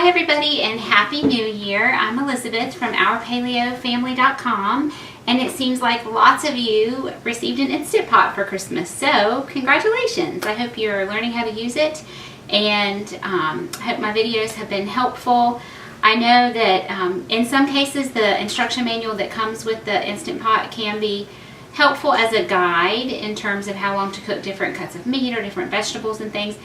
Hi everybody and Happy New Year. I'm Elizabeth from OurPaleoFamily.com, and it seems like lots of you received an Instant Pot for Christmas, so congratulations. I hope you're learning how to use it, and I hope my videos have been helpful. I know that in some cases the instruction manual that comes with the Instant Pot can be helpful as a guide in terms of how long to cook different cuts of meat or different vegetables and things.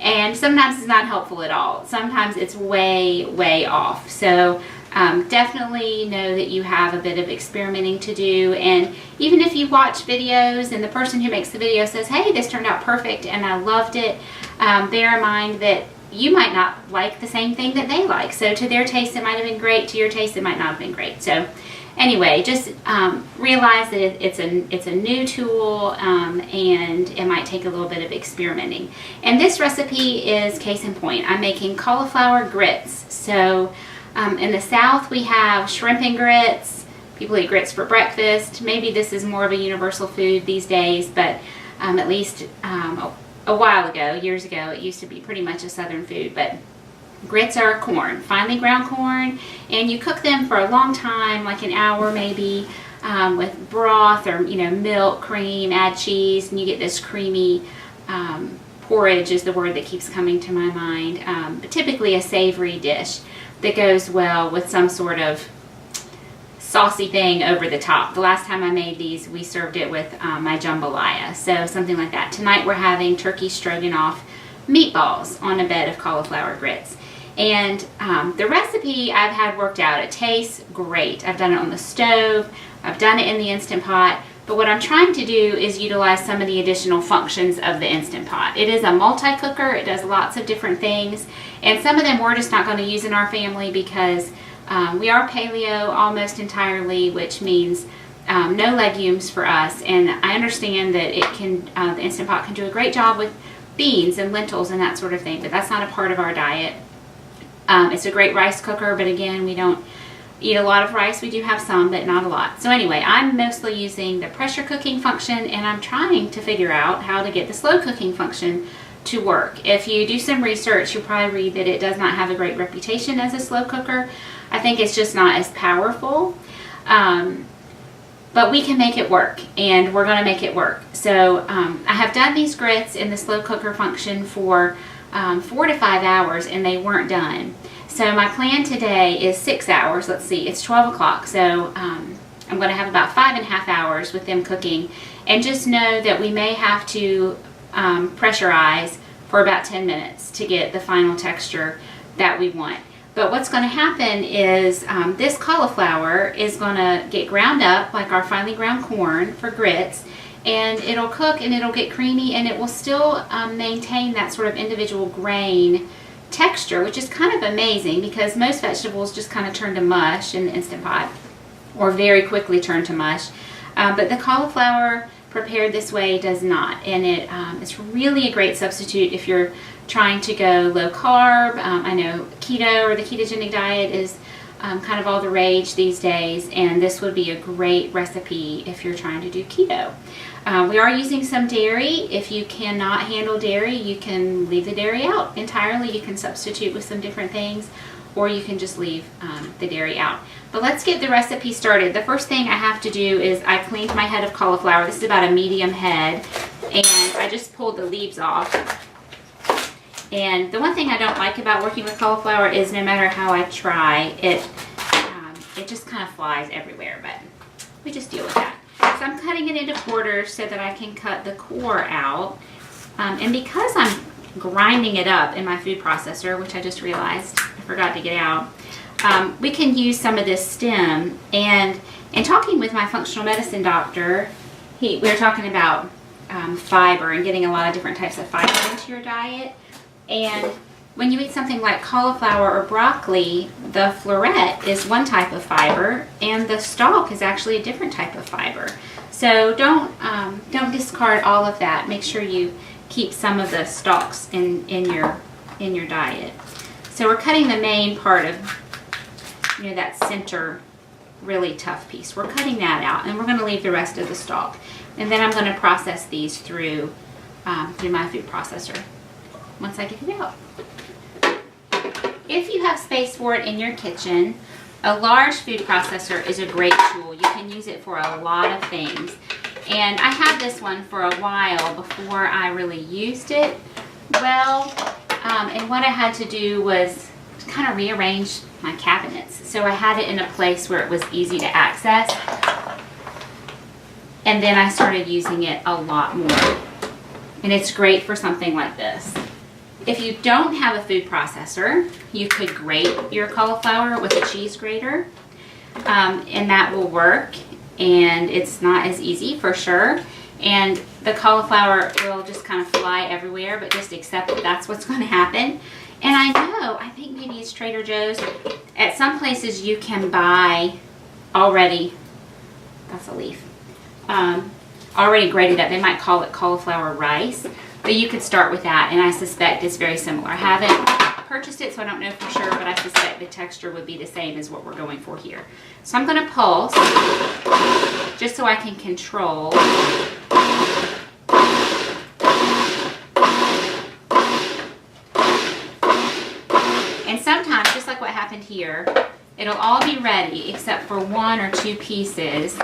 And sometimes it's not helpful at all. Sometimes it's way off. So definitely know that you have a bit of experimenting to do. And even if you watch videos and the person who makes the video says, hey, this turned out perfect and I loved it, bear in mind that you might not like the same thing that they like. So to their taste it might have been great, to your taste it might not have been great. So anyway, just realize that it's a new tool and it might take a little bit of experimenting. And this recipe is case in point. I'm making cauliflower grits. So in the South we have shrimp and grits. People eat grits for breakfast. Maybe this is more of a universal food these days, but at least a while ago, years ago, it used to be pretty much a Southern food. But grits are corn, finely ground corn, and you cook them for a long time, like an hour maybe, with broth or milk, cream, add cheese, and you get this creamy porridge is the word that keeps coming to my mind, but typically a savory dish that goes well with some sort of saucy thing over the top. The last time I made these, we served it with my jambalaya, so something like that. Tonight we're having turkey stroganoff meatballs on a bed of cauliflower grits. And the recipe I've had worked out. It tastes great. I've done it on the stove. I've done it in the Instant Pot. But what I'm trying to do is utilize some of the additional functions of the Instant Pot. It is a multi-cooker. It does lots of different things. And some of them we're just not going to use in our family because we are paleo almost entirely, which means no legumes for us. And I understand that it can, the Instant Pot can do a great job with beans and lentils and that sort of thing, but that's not a part of our diet. It's a great rice cooker, but again, we don't eat a lot of rice. We do have some, but not a lot. So anyway, I'm mostly using the pressure cooking function, and I'm trying to figure out how to get the slow cooking function to work. If you do some research, you'll probably read that it does not have a great reputation as a slow cooker. I think it's just not as powerful. But we can make it work, and we're going to make it work. So I have done these grits in the slow cooker function for 4 to 5 hours, and they weren't done. So my plan today is 6 hours. Let's see, it's 12 o'clock, so I'm going to have about 5.5 hours with them cooking. And just know that we may have to pressurize for about 10 minutes to get the final texture that we want. But what's going to happen is this cauliflower is going to get ground up like our finely ground corn for grits, and it'll cook and it'll get creamy, and it will still maintain that sort of individual grain texture, which is kind of amazing because most vegetables just kind of turn to mush in the Instant Pot or very quickly turn to mush. But the cauliflower prepared this way does not, and it's really a great substitute if you're trying to go low carb. I know keto or the ketogenic diet is kind of all the rage these days, and this would be a great recipe if you're trying to do keto. We are using some dairy. If you cannot handle dairy, you can leave the dairy out entirely. You can substitute with some different things, or you can just leave the dairy out. But let's get the recipe started. The first thing I have to do is I cleaned my head of cauliflower. This is about a medium head, and I just pulled the leaves off. And the one thing I don't like about working with cauliflower is no matter how I try, it just kind of flies everywhere, but we just deal with that. So I'm cutting it into quarters so that I can cut the core out. And because I'm grinding it up in my food processor, which I just realized I forgot to get out, we can use some of this stem. And in talking with my functional medicine doctor, we were talking about fiber and getting a lot of different types of fiber into your diet. And when you eat something like cauliflower or broccoli, the floret is one type of fiber, and the stalk is actually a different type of fiber. So don't discard all of that. Make sure you keep some of the stalks in your diet. So we're cutting the main part of that center really tough piece. We're cutting that out, and we're going to leave the rest of the stalk. And then I'm going to process these through my food processor once I get it out. If you have space for it in your kitchen, a large food processor is a great tool. You can use it for a lot of things. And I had this one for a while before I really used it well. And what I had to do was kind of rearrange my cabinets. So I had it in a place where it was easy to access. And then I started using it a lot more. And it's great for something like this. If you don't have a food processor, you could grate your cauliflower with a cheese grater. And that will work. And it's not as easy for sure. And the cauliflower will just kind of fly everywhere, but just accept that that's what's going to happen. And I think maybe it's Trader Joe's. At some places you can buy already, that's a leaf, already grated up. They might call it cauliflower rice, but you could start with that, and I suspect it's very similar. I haven't purchased it, so I don't know for sure, but I suspect the texture would be the same as what we're going for here. So I'm going to pulse, just so I can control. And sometimes, just like what happened here, it'll all be ready except for 1 or 2 pieces,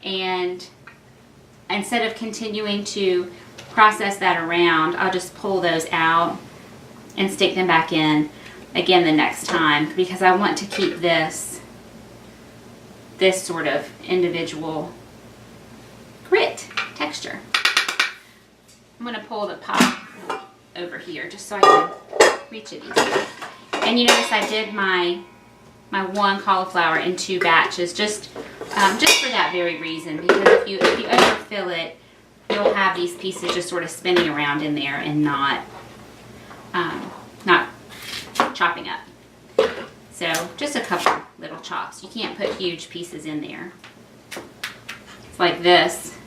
and instead of continuing to process that around, I'll just pull those out and stick them back in again the next time, because I want to keep this sort of individual grit texture. I'm going to pull the pot over here just so I can reach it easier. And you notice I did my 1 cauliflower in 2 batches, just for that very reason, because if you overfill it, you'll have these pieces just sort of spinning around in there and not chopping up. So just a couple little chops. You can't put huge pieces in there. It's like this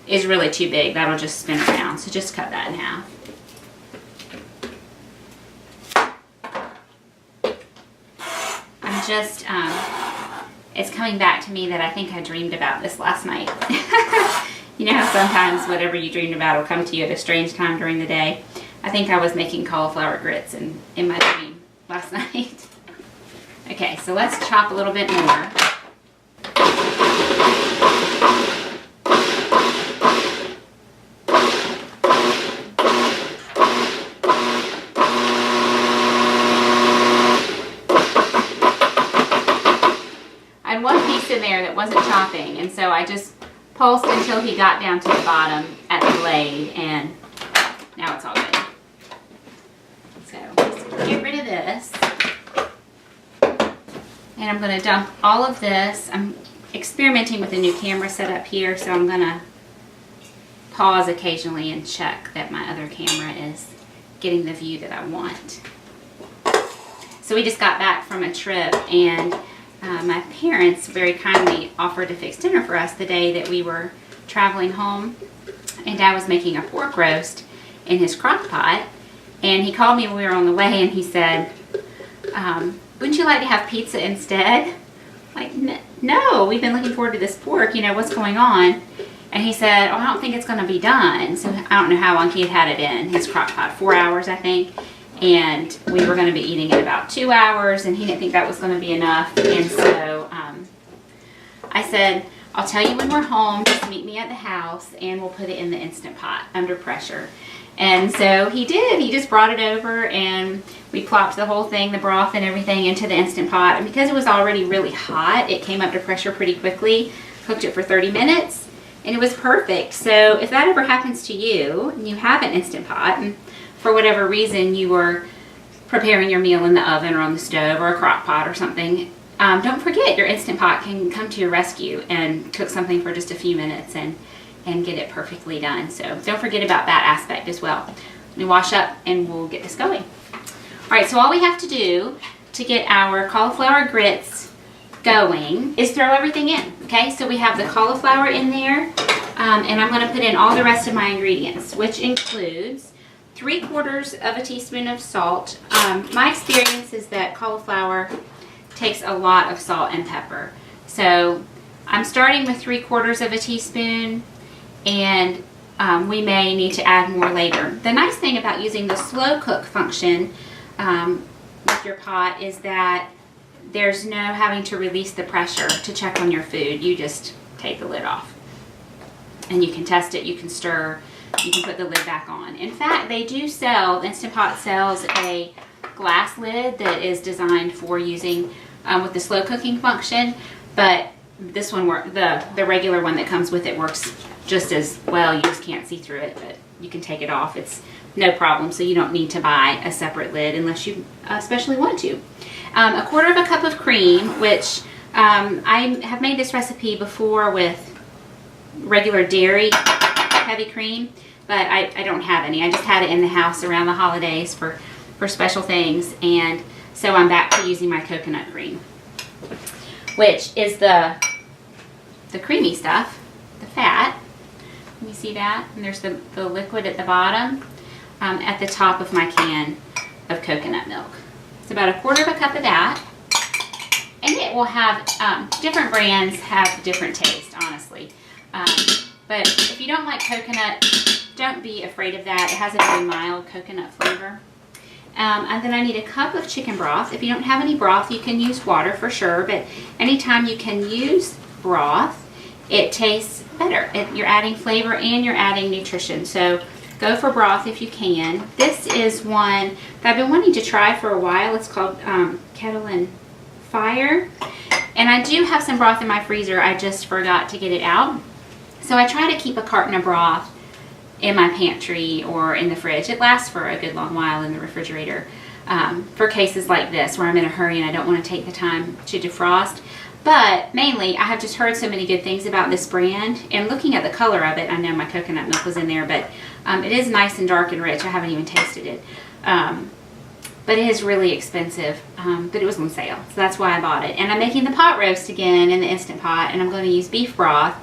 is really too big. That'll just spin around. So just cut that in half. I'm just, it's coming back to me that I think I dreamed about this last night. You know how sometimes whatever you dreamed about will come to you at a strange time during the day? I think I was making cauliflower grits in my dream last night. Okay, so let's chop a little bit more. I had 1 piece in there that wasn't chopping, and so I just pulsed until he got down to the bottom at the blade, and now it's all good. So let's get rid of this. And I'm going to dump all of this. I'm experimenting with a new camera setup here, so I'm going to pause occasionally and check that my other camera is getting the view that I want. So we just got back from a trip, and my parents very kindly offered to fix dinner for us the day that we were traveling home. And Dad was making a pork roast in his crock pot, and he called me when we were on the way, and he said, wouldn't you like to have pizza instead? Like, no, we've been looking forward to this pork, you know, what's going on? And he said, oh, I don't think it's going to be done. So I don't know how long he had it in his crock pot, 4 hours, I think. And we were going to be eating it about 2 hours, and he didn't think that was going to be enough. And so I said, I'll tell you when we're home, just meet me at the house, and we'll put it in the Instant Pot under pressure. And so he did. He just brought it over, and we plopped the whole thing, the broth and everything, into the Instant Pot. And because it was already really hot, it came up to pressure pretty quickly. Cooked it for 30 minutes, and it was perfect. So if that ever happens to you, and you have an Instant Pot, and for whatever reason you were preparing your meal in the oven or on the stove or a crock pot or something, don't forget your Instant Pot can come to your rescue and cook something for just a few minutes and get it perfectly done. So don't forget about that aspect as well. Let me wash up and we'll get this going. Alright, so all we have to do to get our cauliflower grits going is throw everything in. Okay, so we have the cauliflower in there, and I'm going to put in all the rest of my ingredients, which includes 3/4 teaspoon of salt. My experience is that cauliflower takes a lot of salt and pepper. So I'm starting with 3/4 teaspoon, and we may need to add more later. The nice thing about using the slow cook function with your pot is that there's no having to release the pressure to check on your food. You just take the lid off. And you can test it, you can stir, you can put the lid back on. In fact, they do sell, Instant Pot sells a glass lid that is designed for using with the slow cooking function, but this one, the regular one that comes with it works just as well. You just can't see through it, but you can take it off. It's no problem, so you don't need to buy a separate lid unless you especially want to. A quarter of a cup of cream, which I have made this recipe before with regular dairy heavy cream, but I don't have any. I just had it in the house around the holidays for special things, and so I'm back to using my coconut cream, which is the creamy stuff, the fat. Can you see that? And there's the liquid at the bottom, at the top of my can of coconut milk. It's about a quarter of a cup of that, and it will have, different brands have different taste, honestly. But if you don't like coconut, don't be afraid of that. It has a very mild coconut flavor. And then I need a cup of chicken broth. If you don't have any broth, you can use water for sure, but anytime you can use broth, it tastes better. You're adding flavor and you're adding nutrition. So go for broth if you can. This is one that I've been wanting to try for a while. It's called Kettle and Fire. And I do have some broth in my freezer. I just forgot to get it out. So I try to keep a carton of broth in my pantry or in the fridge. It lasts for a good long while in the refrigerator for cases like this where I'm in a hurry and I don't want to take the time to defrost. But mainly, I have just heard so many good things about this brand, and looking at the color of it, I know my coconut milk was in there, but it is nice and dark and rich. I haven't even tasted it. But it is really expensive, but it was on sale, so that's why I bought it. And I'm making the pot roast again in the Instant Pot, and I'm going to use beef broth.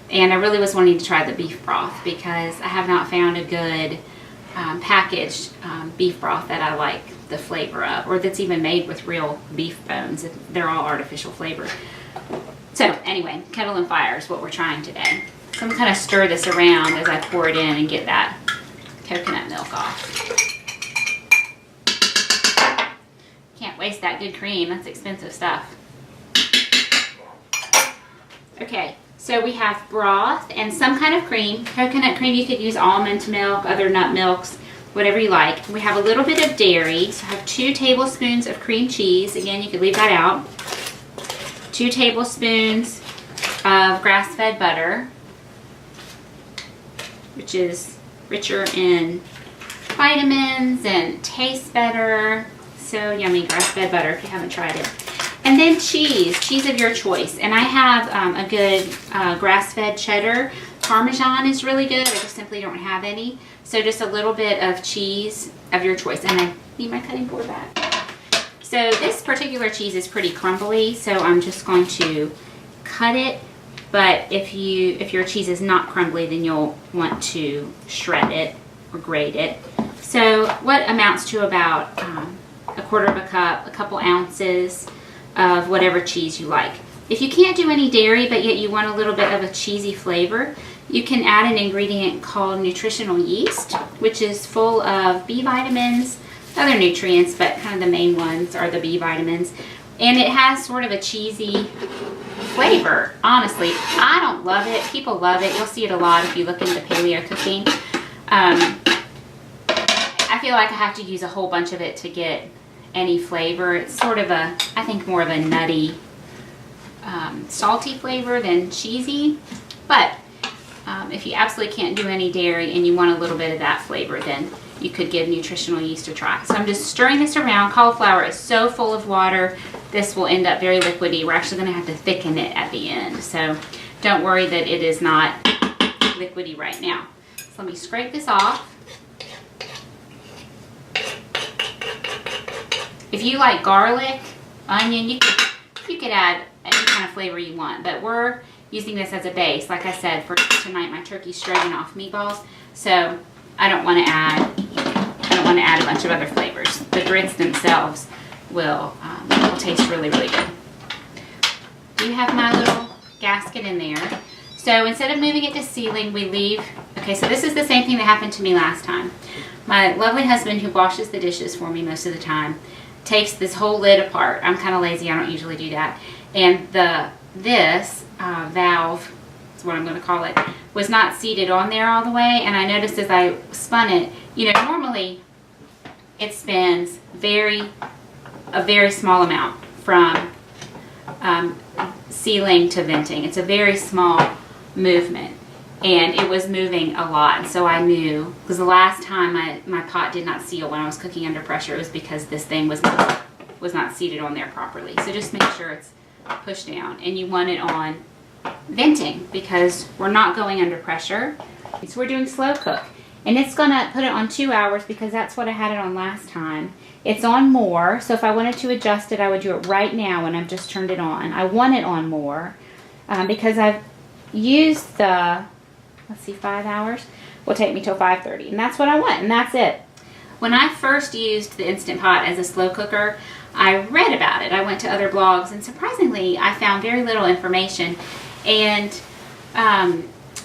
And I really was wanting to try the beef broth because I have not found a good packaged beef broth that I like the flavor of, or that's even made with real beef bones. They're all artificial flavor. So anyway, Kettle and Fire is what we're trying today. So I'm going to kind of stir this around as I pour it in and get that coconut milk off. Can't waste that good cream. That's expensive stuff. Okay. So we have broth and some kind of cream. Coconut cream, you could use almond milk, other nut milks, whatever you like. We have a little bit of dairy. So I have 2 tablespoons of cream cheese. Again, you could leave that out. 2 tablespoons of grass-fed butter, which is richer in vitamins and tastes better. So yummy, grass-fed butter if you haven't tried it. And then cheese of your choice. And I have a good grass-fed cheddar. Parmesan is really good. I just simply don't have any. So just a little bit of cheese of your choice. And I need my cutting board back. So this particular cheese is pretty crumbly, so I'm just going to cut it. But if your cheese is not crumbly, then you'll want to shred it or grate it. So what amounts to about a quarter of a cup, a couple ounces of whatever cheese you like. If you can't do any dairy, but yet you want a little bit of a cheesy flavor, you can add an ingredient called Nutritional Yeast, which is full of B vitamins, other nutrients, but kind of the main ones are the B vitamins. And it has sort of a cheesy flavor, honestly. I don't love it. People love it. You'll see it a lot if you look into paleo cooking. I feel like I have to use a whole bunch of it to get any flavor. It's sort of a, I think, more of a nutty, salty flavor than cheesy. But if you absolutely can't do any dairy and you want a little bit of that flavor, then you could give Nutritional Yeast a try. So I'm just stirring this around. Cauliflower is so full of water, this will end up very liquidy. We're actually going to have to thicken it at the end. So don't worry that it is not liquidy right now. So let me scrape this off. If you like garlic, onion, you could add any kind of flavor you want, but we're using this as a base, like I said, for tonight, my turkey stroganoff meatballs. So I don't want to add a bunch of other flavors. The grits themselves will taste really, really good. You have my little gasket in there. So instead of moving it to sealing, we leave. Okay, so this is the same thing that happened to me last time. My lovely husband, who washes the dishes for me most of the time, takes this whole lid apart. I'm kind of lazy, I don't usually do that. And this valve, is what I'm going to call it, was not seated on there all the way. And I noticed as I spun it, you know, normally it spins a very small amount from sealing to venting. It's a very small movement, and it was moving a lot. And so I knew, because the last time my pot did not seal when I was cooking under pressure, it was because this thing was not seated on there properly. So just make sure it's pushed down, and you want it on venting because we're not going under pressure. So we're doing slow cook, and it's gonna put it on 2 hours because that's what I had it on last time. It's on more, so if I wanted to adjust it, I would do it right now when I've just turned it on. I want it on more because I've used the, let's see, 5 hours will take me till 5:30, and that's what I want, and that's it. When I first used the Instant Pot as a slow cooker, I read about it. I went to other blogs, and surprisingly, I found very little information. And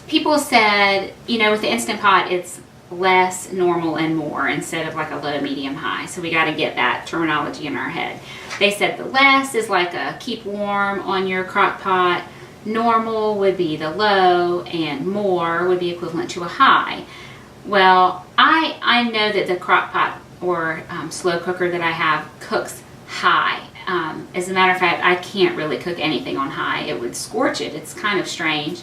people said, you know, with the Instant Pot, it's less, normal, and more instead of like a low, medium, high. So we got to get that terminology in our head. They said the less is like a keep warm on your crock pot. Normal would be the low, and more would be equivalent to a high. Well, I know that the crock pot or slow cooker that I have cooks high. As a matter of fact, I can't really cook anything on high. It would scorch it. It's kind of strange.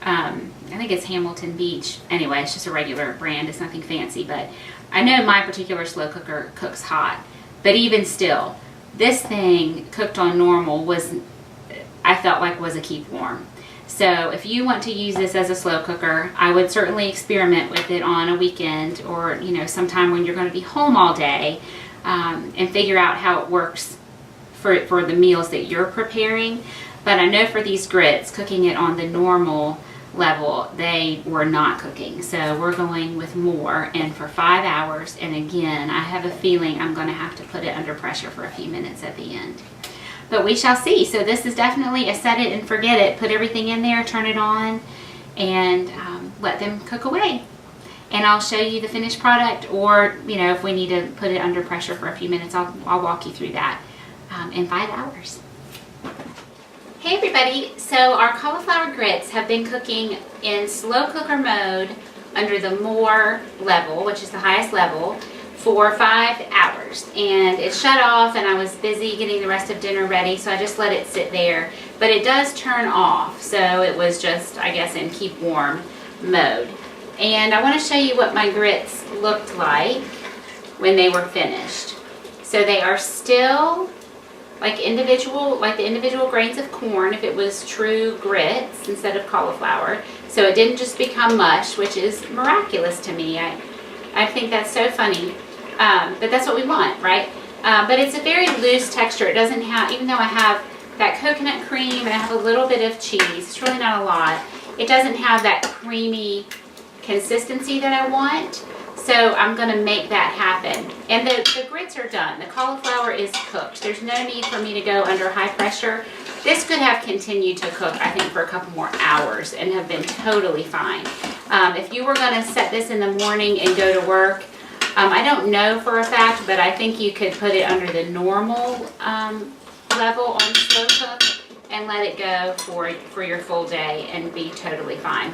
I think it's Hamilton Beach. Anyway, it's just a regular brand. It's nothing fancy, but I know my particular slow cooker cooks hot. But even still, this thing cooked on normal I felt like was a keep warm. So if you want to use this as a slow cooker, I would certainly experiment with it on a weekend or, you know, sometime when you're going to be home all day, and figure out how it works for the meals that you're preparing. But I know for these grits, cooking it on the normal level, they were not cooking. So we're going with more, and for 5 hours. And again, I have a feeling I'm going to have to put it under pressure for a few minutes at the end. But we shall see. So this is definitely a set it and forget it. Put everything in there, turn it on, and let them cook away. And I'll show you the finished product, or, you know, if we need to put it under pressure for a few minutes, I'll walk you through that in 5 hours. Hey everybody, so our cauliflower grits have been cooking in slow cooker mode under the more level, which is the highest level, for 5 hours. And it shut off, and I was busy getting the rest of dinner ready, so I just let it sit there. But it does turn off, so it was just, I guess, in keep warm mode. And I want to show you what my grits looked like when they were finished. So they are still like the individual grains of corn if it was true grits instead of cauliflower. So it didn't just become mush, which is miraculous to me. I think that's so funny. But that's what we want, right? But it's a very loose texture. It doesn't have, even though I have that coconut cream and I have a little bit of cheese, it's really not a lot, it doesn't have that creamy consistency that I want. So I'm going to make that happen. And the grits are done. The cauliflower is cooked. There's no need for me to go under high pressure. This could have continued to cook, I think, for a couple more hours and have been totally fine. If you were going to set this in the morning and go to work, I don't know for a fact, but I think you could put it under the normal level on slow cook and let it go for your full day and be totally fine.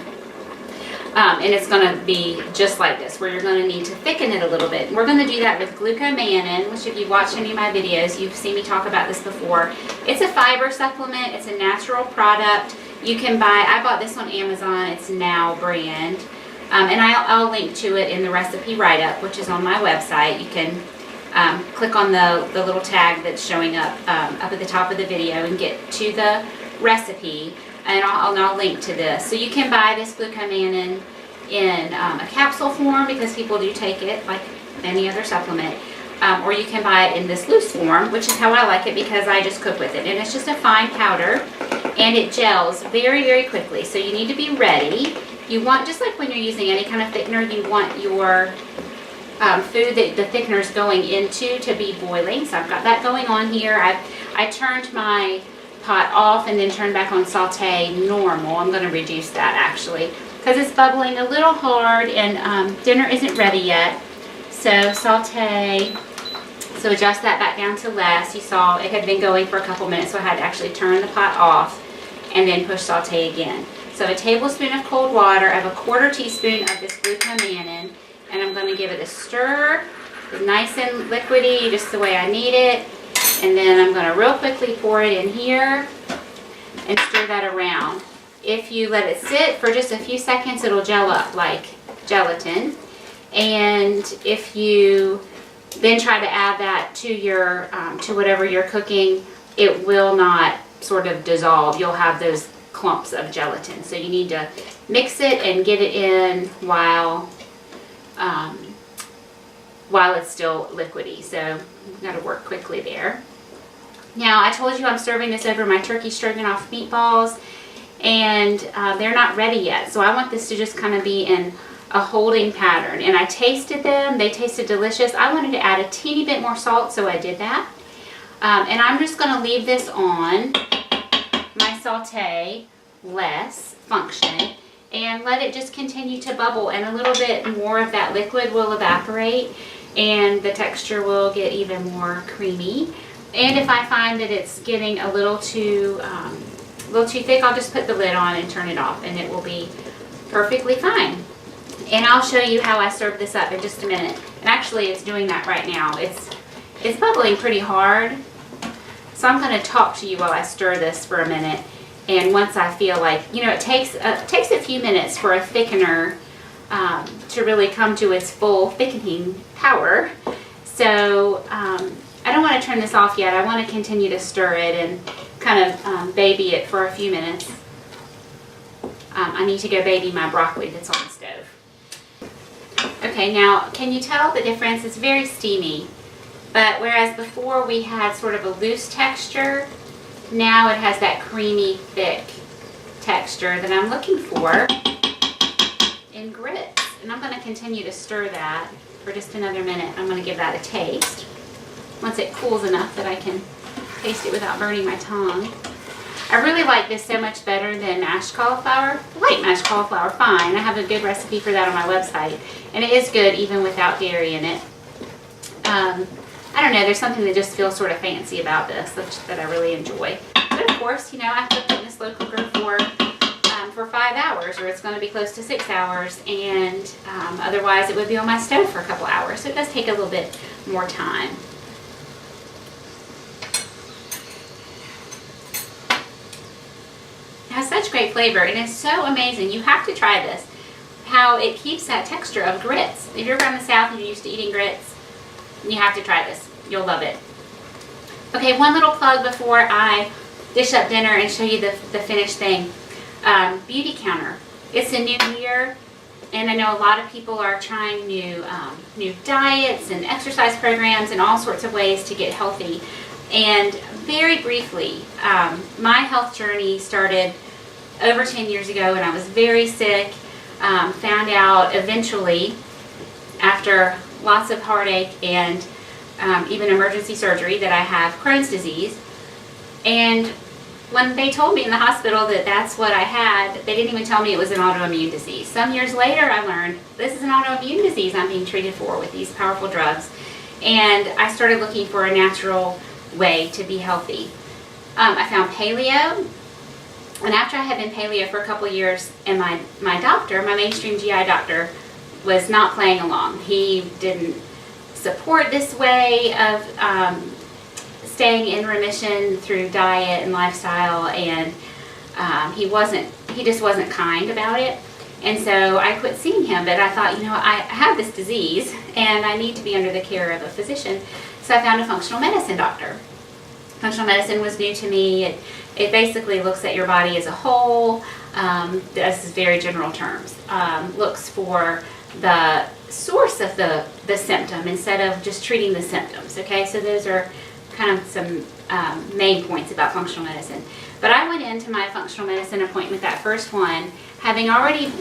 And it's going to be just like this, where you're going to need to thicken it a little bit. We're going to do that with glucomannan, which if you've watched any of my videos, you've seen me talk about this before. It's a fiber supplement. It's a natural product. You can buy, I bought this on Amazon. It's Now brand. And I'll link to it in the recipe write-up, which is on my website. You can click on the little tag that's showing up at the top of the video and get to the recipe. And I'll link to this. So you can buy this glucomannan in a capsule form, because people do take it like any other supplement. Or you can buy it in this loose form, which is how I like it, because I just cook with it. And it's just a fine powder, and it gels very, very quickly. So you need to be ready. You want, just like when you're using any kind of thickener, you want your food that the thickener is going into to be boiling. So I've got that going on here. I turned my pot off and then turned back on saute normal. I'm going to reduce that actually, because it's bubbling a little hard, and dinner isn't ready yet. So saute So adjust that back down to less. You saw it had been going for a couple minutes, so I had to actually turn the pot off and then push saute again. So a tablespoon of cold water. I have a 1/4 teaspoon of this glucomannan, and I'm going to give it a stir. It's nice and liquidy, just the way I need it. And then I'm going to real quickly pour it in here and stir that around. If you let it sit for just a few seconds, it'll gel up like gelatin. And if you then try to add that to your to whatever you're cooking, it will not sort of dissolve. You'll have those clumps of gelatin. So you need to mix it and get it in while it's still liquidy. So you've got to work quickly there. Now, I told you I'm serving this over my turkey stroganoff meatballs, and they're not ready yet. So I want this to just kind of be in a holding pattern. And I tasted them. They tasted delicious. I wanted to add a teeny bit more salt, so I did that. And I'm just going to leave this on my saute less function and let it just continue to bubble, and a little bit more of that liquid will evaporate and the texture will get even more creamy. And if I find that it's getting a little too thick, I'll just put the lid on and turn it off, and it will be perfectly fine. And I'll show you how I serve this up in just a minute. And actually, it's doing that right now. It's bubbling pretty hard. So I'm going to talk to you while I stir this for a minute. And once I feel like, you know, it takes a few minutes for a thickener to really come to its full thickening power. So I don't want to turn this off yet. I want to continue to stir it and kind of baby it for a few minutes. I need to go baby my broccoli that's on the stove. Okay, now can you tell the difference? It's very steamy, but whereas before we had sort of a loose texture, now it has that creamy, thick texture that I'm looking for in grits. And I'm going to continue to stir that for just another minute. I'm going to give that a taste once it cools enough that I can taste it without burning my tongue. I really like this so much better than mashed cauliflower. I like mashed cauliflower fine. I have a good recipe for that on my website. And it is good even without dairy in it. I don't know, there's something that just feels sort of fancy about this that I really enjoy. But of course, you know, I have to put in a slow cooker for 5 hours, or it's going to be close to 6 hours, and otherwise it would be on my stove for a couple hours. So it does take a little bit more time. It has such great flavor, and it's so amazing. You have to try this, how it keeps that texture of grits. If you're from the South and you're used to eating grits, you have to try this. You'll love it. Okay, one little plug before I dish up dinner and show you the finished thing. Beauty counter. It's a new year, and I know a lot of people are trying new diets and exercise programs and all sorts of ways to get healthy. And very briefly, my health journey started over 10 years ago when I was very sick. Found out eventually, after lots of heartache and even emergency surgery, that I have Crohn's disease. And when they told me in the hospital that that's what I had, they didn't even tell me it was an autoimmune disease. Some years later, I learned this is an autoimmune disease I'm being treated for with these powerful drugs. And I started looking for a natural way to be healthy. I found paleo. And after I had been paleo for a couple years, and my doctor, my mainstream GI doctor, was not playing along. He didn't support this way of staying in remission through diet and lifestyle, and he just wasn't kind about it. And so I quit seeing him, but I thought, you know, I have this disease and I need to be under the care of a physician. So I found a functional medicine doctor. Functional medicine was new to me. It basically looks at your body as a whole. This is very general terms. Looks for the source of the symptom instead of just treating the symptoms. Okay, so those are kind of some main points about functional medicine. But I went into my functional medicine appointment, that first one, having already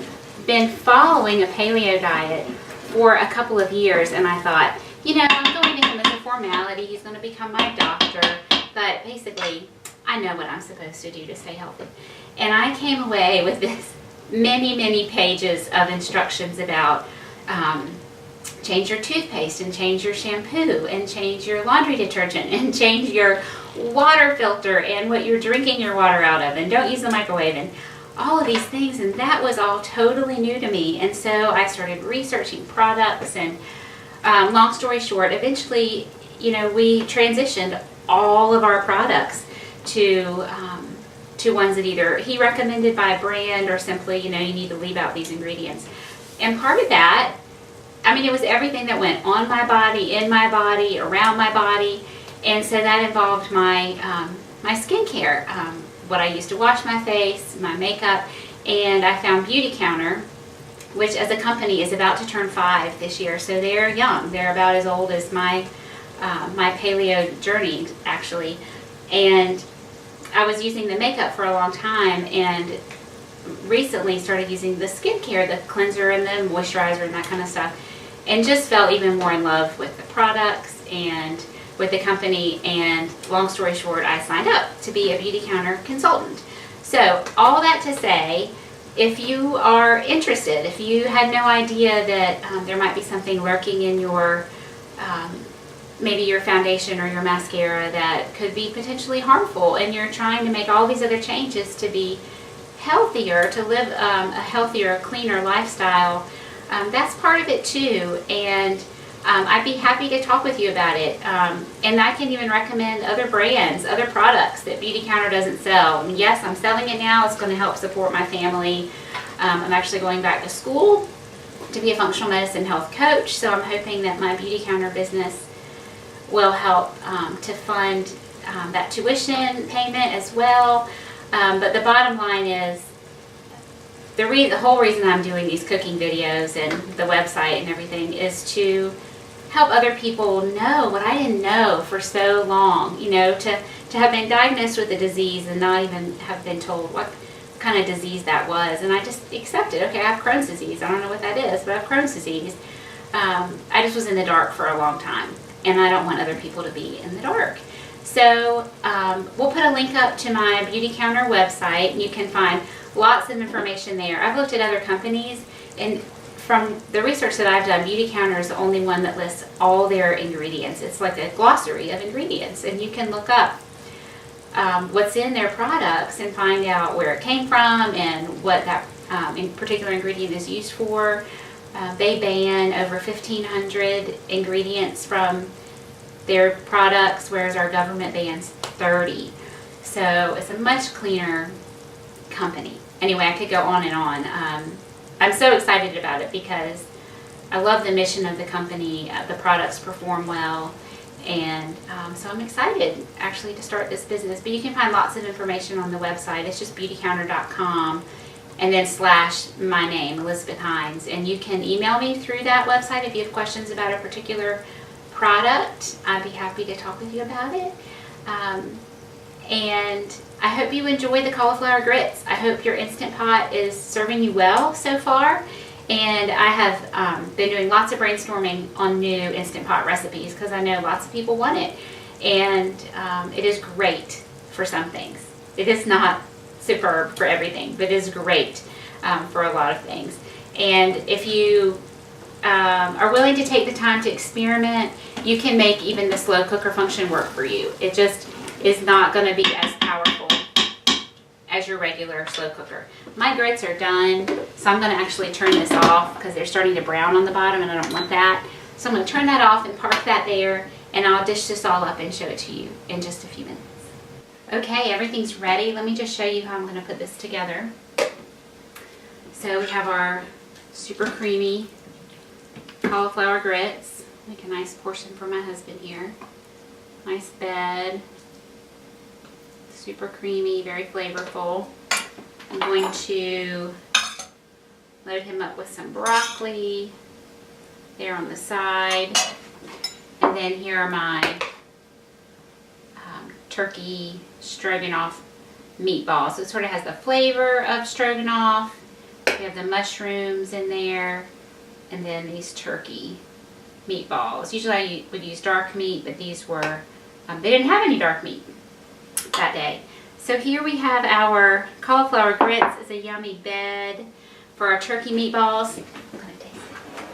been following a paleo diet for a couple of years, and I thought, you know, I'm going to him as a formality. He's going to become my doctor, but basically, I know what I'm supposed to do to stay healthy. And I came away with this many pages of instructions about change your toothpaste and change your shampoo and change your laundry detergent and change your water filter and what you're drinking your water out of, and don't use the microwave, and all of these things. And that was all totally new to me. And so I started researching products, and long story short, eventually, we transitioned all of our products to ones that either he recommended by a brand or simply, you need to leave out these ingredients. And part of that, it was everything that went on my body, in my body, around my body. And so that involved my skincare, what I used to wash my face, my makeup. And I found Beauty Counter, which as a company is about to turn 5 this year. So they're young. They're about as old as my paleo journey, actually. And I was using the makeup for a long time, and recently started using the skincare, the cleanser and the moisturizer and that kind of stuff, and just fell even more in love with the products and with the company. And long story short, I signed up to be a Beauty Counter consultant. So all that to say, if you are interested, if you had no idea that there might be something lurking in your maybe your foundation or your mascara that could be potentially harmful, and you're trying to make all these other changes to be healthier, to live a healthier, cleaner lifestyle, that's part of it too. And I'd be happy to talk with you about it. And I can even recommend other brands, other products that Beauty Counter doesn't sell. Yes, I'm selling it now. It's going to help support my family. I'm actually going back to school to be a functional medicine health coach, so I'm hoping that my Beauty Counter business will help to fund that tuition payment as well. But the bottom line is, the whole reason I'm doing these cooking videos and the website and everything is to help other people know what I didn't know for so long, to have been diagnosed with a disease and not even have been told what kind of disease that was. And I just accepted, okay, I have Crohn's disease. I don't know what that is, but I have Crohn's disease. I just was in the dark for a long time, and I don't want other people to be in the dark. So we'll put a link up to my Beauty Counter website, and you can find lots of information there. I've looked at other companies, and from the research that I've done, Beauty Counter is the only one that lists all their ingredients. It's like a glossary of ingredients, and you can look up what's in their products and find out where it came from and what that in particular ingredient is used for. They ban over 1,500 ingredients from their products, whereas our government bans 30. So it's a much cleaner company. Anyway, I could go on and on. I'm so excited about it because I love the mission of the company. The products perform well, and so I'm excited actually to start this business. But you can find lots of information on the website. It's just beautycounter.com and then / my name, Elizabeth Hines. And you can email me through that website if you have questions about a particular product. I'd be happy to talk with you about it. And I hope you enjoy the cauliflower grits. I hope your Instant Pot is serving you well so far. And I have been doing lots of brainstorming on new Instant Pot recipes because I know lots of people want it. And it is great for some things. It is not superb for everything, but it is great for a lot of things. And if you are willing to take the time to experiment, you can make even the slow cooker function work for you. It just is not going to be as powerful as your regular slow cooker. My grits are done, so I'm going to actually turn this off because they're starting to brown on the bottom and I don't want that. So I'm going to turn that off and park that there, and I'll dish this all up and show it to you in just a few minutes. Okay, everything's ready. Let me just show you how I'm going to put this together. So we have our super creamy cauliflower grits. Make a nice portion for my husband here. Nice bed. Super creamy, very flavorful. I'm going to load him up with some broccoli there on the side. And then here are my turkey stroganoff meatballs. So it sort of has the flavor of stroganoff. We have the mushrooms in there, and then these turkey meatballs. Usually I would use dark meat, but these were, they didn't have any dark meat that day. So here we have our cauliflower grits. It's a yummy bed for our turkey meatballs. I'm gonna taste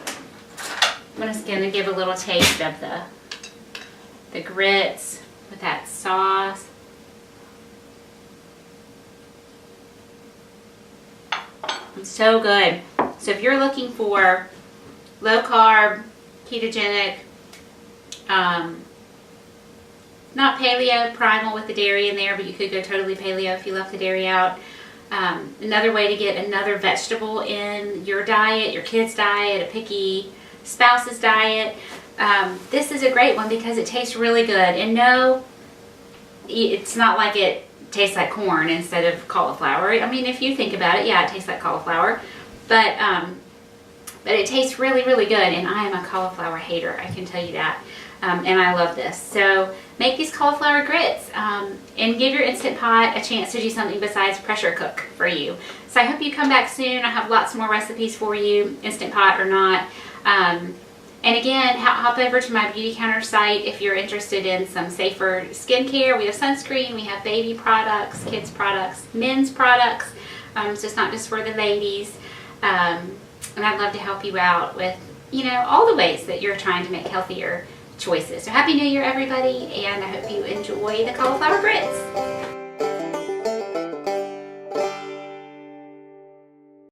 it. I'm just going to give a little taste of the grits with that sauce. It's so good. So if you're looking for low carb, ketogenic, not paleo, primal with the dairy in there, but you could go totally paleo if you left the dairy out. Another way to get another vegetable in your diet, your kids' diet, a picky spouse's diet. This is a great one because it tastes really good. And no, it's not like it tastes like corn instead of cauliflower. I mean, if you think about it, yeah, it tastes like cauliflower. But it tastes really, really good. And I am a cauliflower hater, I can tell you that. And I love this. So make these cauliflower grits and give your Instant Pot a chance to do something besides pressure cook for you. So I hope you come back soon. I have lots more recipes for you, Instant Pot or not. And again, hop over to my Beauty Counter site if you're interested in some safer skincare. We have sunscreen, we have baby products, kids products, men's products. So it's not just for the ladies. And I'd love to help you out with, all the ways that you're trying to make healthier choices. So Happy New Year, everybody, and I hope you enjoy the cauliflower grits.